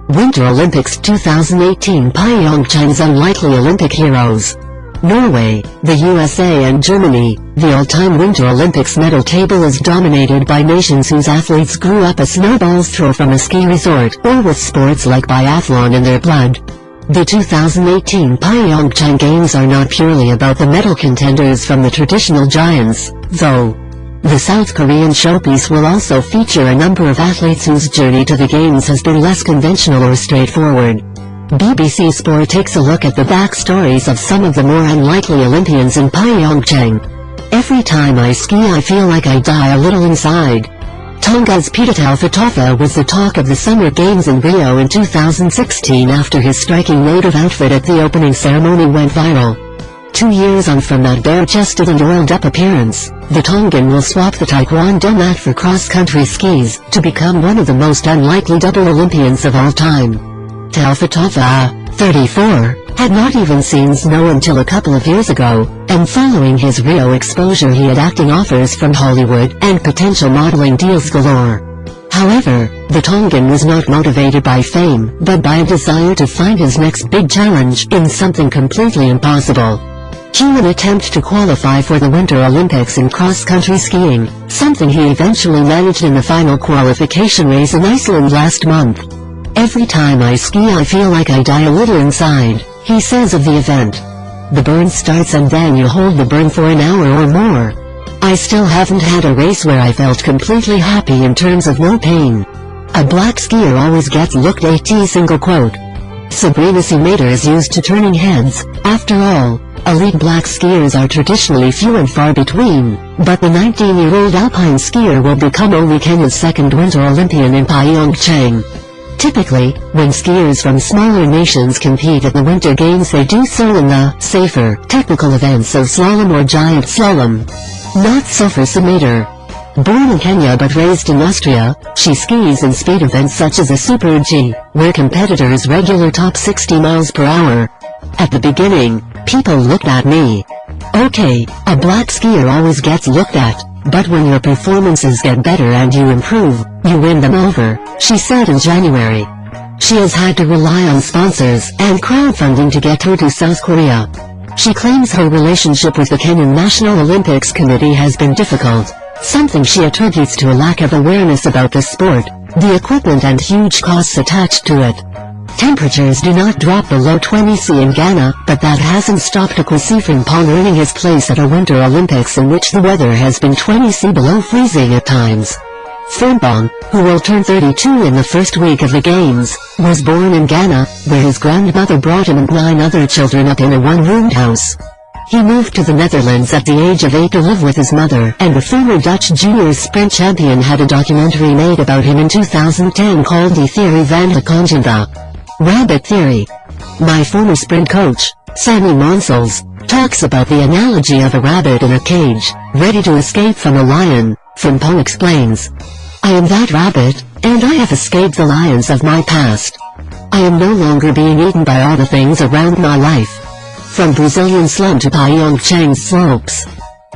Winter Olympics 2018 Pyeongchang's unlikely Olympic heroes. Norway, the USA and Germany. The all-time Winter Olympics medal table is dominated by nations whose athletes grew up a snowball's throw from a ski resort or with sports like biathlon in their blood. The 2018 Pyeongchang Games are not purely about the medal contenders from the traditional giants, though. The South Korean showpiece will also feature a number of athletes whose journey to the Games has been less conventional or straightforward. BBC Sport takes a look at the backstories of some of the more unlikely Olympians in Pyeongchang. Every time I ski I feel like I die a little inside. Tonga's Pyeongchang was the talk of the Summer Games in Rio in 2016 after his striking native outfit at the opening ceremony went viral. 2 years on from that bare-chested and oiled-up appearance, the Tongan will swap the taekwondo mat for cross-country skis to become one of the most unlikely double Olympians of all time. Pyeongchang, 34, had not even seen snow until a couple of years ago, and following his Rio exposure he had acting offers from Hollywood and potential modeling deals galore. However, the Tongan was not motivated by fame, but by a desire to find his next big challenge in something completely impossible. He would attempt to qualify for the Winter Olympics in cross-country skiing, something he eventually managed in the final qualification race in Iceland last month. Every time I ski I feel like I die a little inside, he says of the event. The burn starts and then you hold the burn for an hour or more. I still haven't had a race where I felt completely happy in terms of no pain. A black skier always gets looked at. Single quote. Sabrina Sumater is used to turning heads. After all, elite black skiers are traditionally few and far between, but the 19-year-old alpine skier will become only Kenya's second Winter Olympian in Pyeongchang. Typically, when skiers from smaller nations compete at the Winter Games they do so in the safer, technical events of slalom or giant slalom. Not so for Sumater. Born in Kenya but raised in Austria, she skis in speed events such as a Super G, where competitors regular top 60 miles per hour. At the beginning, people looked at me. Okay, a black skier always gets looked at, but when your performances get better and you improve, you win them over, she said in January. She has had to rely on sponsors and crowdfunding to get through to South Korea. She claims her relationship with the Kenyan National Olympics Committee has been difficult, something she attributes to a lack of awareness about the sport, the equipment and huge costs attached to it. Temperatures do not drop below 20 C in Ghana, but that hasn't stopped Kwasi earning his place at a Winter Olympics in which the weather has been 20 C below freezing at times. Frimpong, who will turn 32 in the first week of the Games, was born in Ghana, where his grandmother brought him and 9 other children up in a one-roomed house. He moved to the Netherlands at the age of 8 to live with his mother, and the former Dutch junior sprint champion had a documentary made about him in 2010 called Die Theorie van de Conjunta. Rabbit Theory. My former sprint coach, Sammy Monsels, talks about the analogy of a rabbit in a cage, ready to escape from a lion. Frimpong explains. I am that rabbit, and I have escaped the lions of my past. I am no longer being eaten by all the things around my life. From Brazilian slum to Pyeongchang's slopes.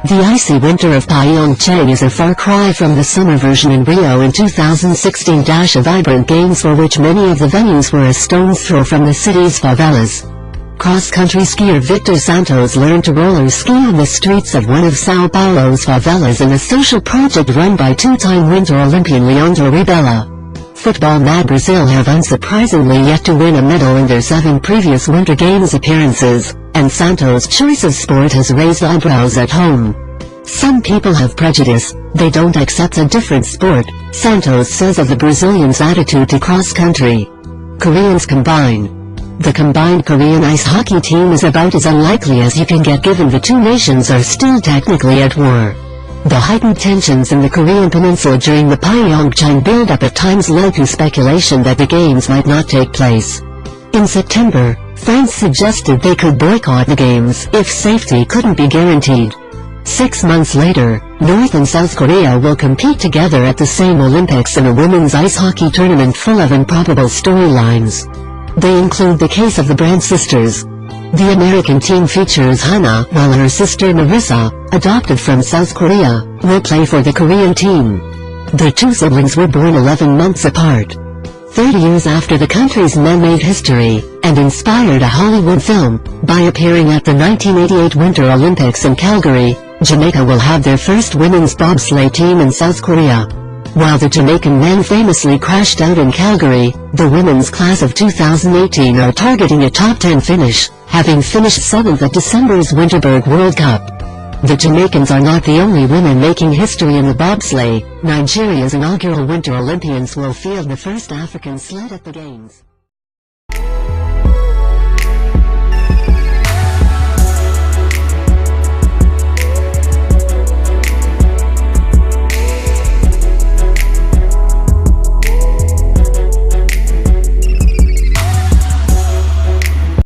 The icy winter of Pyeongchang is a far cry from the summer version in Rio in 2016. A vibrant games for which many of the venues were a stone's throw from the city's favelas. Cross-country skier Victor Santos learned to roller ski on the streets of one of Sao Paulo's favelas in a social project run by two-time Winter Olympian Leandro Ribella. Football mad Brazil have unsurprisingly yet to win a medal in their 7 previous Winter Games appearances, and Santos' choice of sport has raised eyebrows at home. Some people have prejudice, they don't accept a different sport, Santos says of the Brazilians' attitude to cross-country. Koreans combine. The combined Korean ice hockey team is about as unlikely as you can get given the two nations are still technically at war. The heightened tensions in the Korean peninsula during the Pyeongchang build-up at times led to speculation that the Games might not take place. In September, France suggested they could boycott the Games if safety couldn't be guaranteed. 6 months later, North and South Korea will compete together at the same Olympics in a women's ice hockey tournament full of improbable storylines. They include the case of the Brandt sisters. The American team features Hannah, while her sister Marissa, adopted from South Korea, will play for the Korean team. The two siblings were born 11 months apart. 30 years after the country's men made history, and inspired a Hollywood film, by appearing at the 1988 Winter Olympics in Calgary, Jamaica will have their first women's bobsleigh team in South Korea. While the Jamaican men famously crashed out in Calgary, the women's class of 2018 are targeting a top 10 finish, having finished 7th at December's Winterberg World Cup. The Jamaicans are not the only women making history in the bobsleigh. Nigeria's inaugural Winter Olympians will field the first African sled at the Games.